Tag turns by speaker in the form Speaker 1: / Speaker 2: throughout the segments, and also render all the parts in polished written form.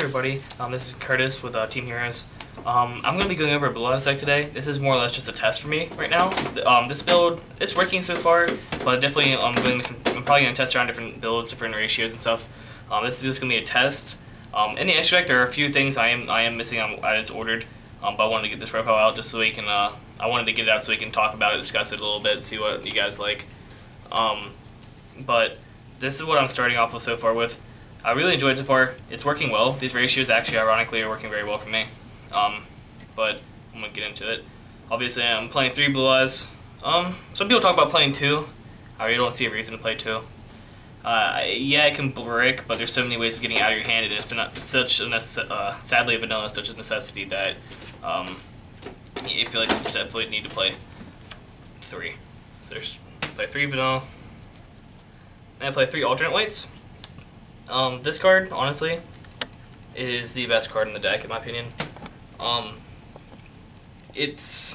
Speaker 1: everybody, this is Curtis with Team Heroes. I'm going to be going over a Blue Eyes deck today. This is more or less just a test for me right now. This build, it's working so far, but definitely I'm probably going to test around different builds, different ratios and stuff. This is just going to be a test. In the extra deck, there are a few things I am missing as ordered, but I wanted to get this profile out just so we can, I wanted to get it out so we can talk about it, discuss it a little bit, see what you guys like. But this is what I'm starting off with so far with. I really enjoyed it so far. It's working well. These ratios actually, ironically, are working very well for me. But I'm going to get into it. Obviously, I'm playing 3 Blue Eyes. Some people talk about playing 2. I really don't see a reason to play 2. Yeah, it can brick, but there's so many ways of getting out of your hand, and it's such a sadly, vanilla is such a necessity that I feel like you just definitely need to play 3. So there's play 3 vanilla, and I play 3 alternate whites. This card, honestly, is the best card in the deck, in my opinion. It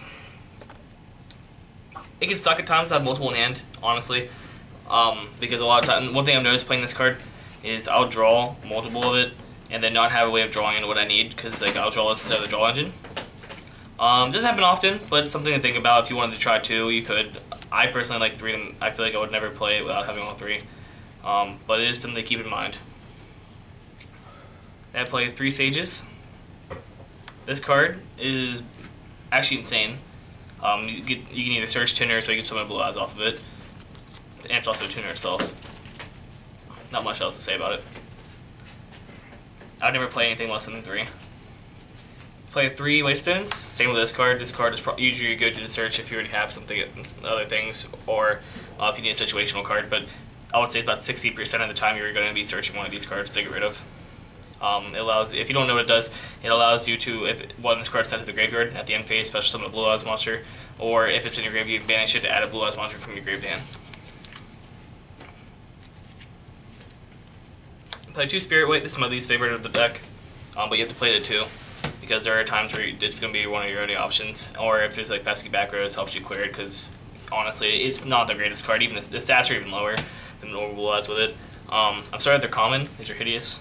Speaker 1: can suck at times to have multiple in hand, honestly, because a lot of times, one thing I've noticed playing this card is I'll draw multiple of it, and then not have a way of drawing into what I need, because like I'll draw this instead of the draw engine. Doesn't happen often, but it's something to think about. If you wanted to try 2, you could. I personally like 3, and I feel like I would never play it without having all 3. But it is something to keep in mind. I play 3 Sages. This card is actually insane. You can either search Tuner, so you can summon Blue Eyes off of it, and it's also Tuner itself. Not much else to say about it. I would never play anything less than 3. Play 3 Whitestones. Same with this card. This card is usually good to search if you already have something, other things, or if you need a situational card. But I would say about 60% of the time you're going to be searching one of these cards to get rid of. It allows, if you don't know what it does, it allows you to, if one of this card is sent to the graveyard at the end phase, special summon a Blue Eyes monster, or if it's in your graveyard, you can banish it to add a Blue Eyes monster from your grave to hand. Play 2 Spirit Weight. This is my least favorite of the deck, but you have to play the 2 because there are times where it's going to be one of your only options, or if there's like pesky back rows, helps you clear it, because honestly, it's not the greatest card. Even the stats are even lower than normal Blue Eyes with it. I'm sorry that they're common. These are hideous.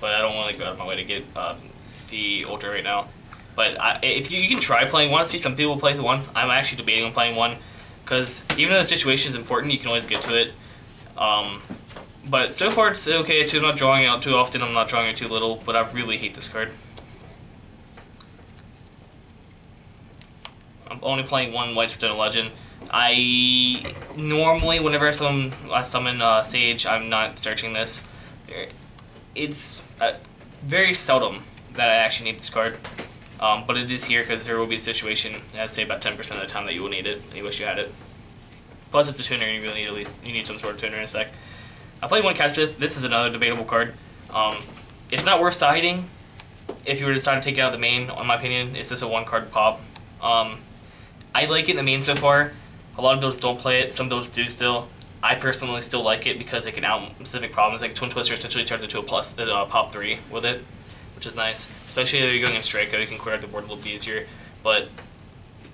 Speaker 1: But I don't want to go out of my way to get the Ultra right now. But if you can try playing 1. See, some people play the 1. I'm actually debating on playing 1, because even though the situation is important, you can always get to it. But so far it's okay too. I'm not drawing out too often. I'm not drawing it too little. But I really hate this card. I'm only playing 1 Whitestone Legend. I normally, whenever I summon Sage, I'm not searching this. It's very seldom that I actually need this card, but it is here because there will be a situation, I'd say about 10% of the time, that you will need it and you wish you had it. Plus it's a tuner, and you really need you need some sort of tuner in a sec. I played 1 Catsith. This is another debatable card. It's not worth siding if you were to decide to take it out of the main, in my opinion. It's just a 1 card pop. I like it in the main so far. A lot of builds don't play it, some builds do still. I personally still like it because it can out specific problems. Like Twin Twister essentially turns into a pop 3 with it, which is nice. Especially if you're going in Draco, you can clear out the board a little bit easier. But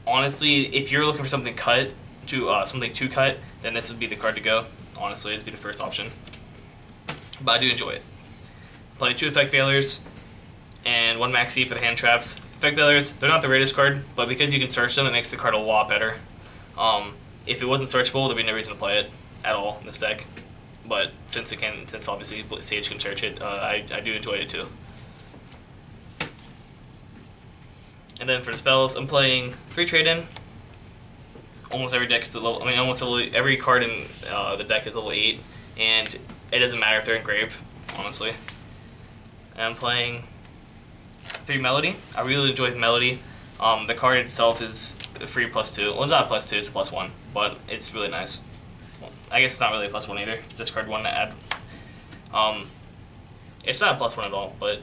Speaker 1: honestly, if you're looking for something cut something to cut, then this would be the card to go. Honestly, it'd be the first option. But I do enjoy it. Play 2 Effect Failures and 1 Maxi for the hand traps. Effect Failures, they're not the greatest card, but because you can search them, it makes the card a lot better. If it wasn't searchable, there'd be no reason to play it at all in this deck, but since obviously Sage can search it, I do enjoy it too. And then for the spells, I'm playing 3 Trade-In. Almost every deck is a level. Every card in the deck is level 8, and it doesn't matter if they're engraved, honestly. And I'm playing 3 Melody. I really enjoy the Melody. The card itself is a free +2. Well, it's not a +2, it's a +1, but it's really nice. I guess it's not really a +1 either. It's discard 1 to add. It's not a +1 at all, but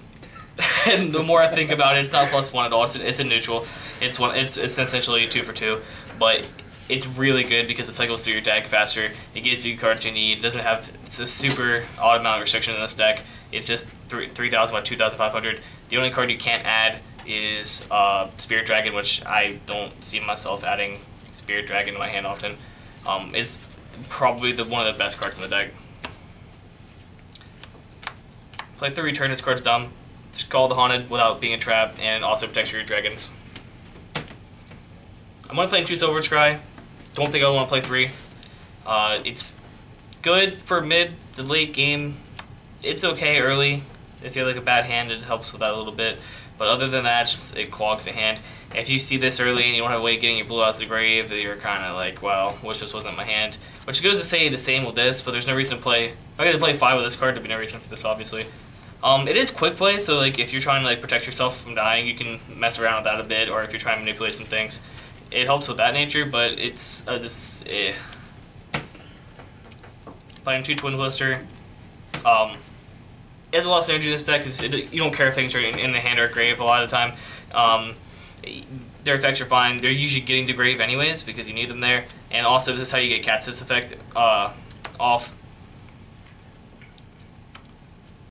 Speaker 1: and the more I think about it, it's not a +1 at all. It's a neutral. It's essentially 2 for 2, but it's really good because it cycles through your deck faster. It gives you cards you need. It doesn't have. It's a super odd amount of restriction in this deck. It's just 3,000 by 2,500. The only card you can't add is Spirit Dragon, which I don't see myself adding Spirit Dragon in my hand often. It's probably one of the best cards in the deck. Play 3 Return. This card's dumb. Call the Haunted without being a trap, and also protects your dragons. I'm only playing 2 Silver Scry. Don't think I want to play 3. It's good for mid to late game. It's okay early. If you have like a bad hand, it helps with that a little bit. But other than that, just it clogs the hand. If you see this early and you don't have a way of getting your blue out of the grave, you're kind of like, well, wish this wasn't in my hand. Which goes to say the same with this, but there's no reason to play. If I got to play 5 with this card, there'd be no reason for this, obviously. It is quick play, so like if you're trying to like protect yourself from dying, you can mess around with that a bit, or if you're trying to manipulate some things, it helps with that nature. But it's playing 2 Twin Blister. It has a lot of synergy in this deck because you don't care if things are in the hand or grave a lot of the time. Their effects are fine. They're usually getting to grave anyways because you need them there. And also, this is how you get Cat's effect off.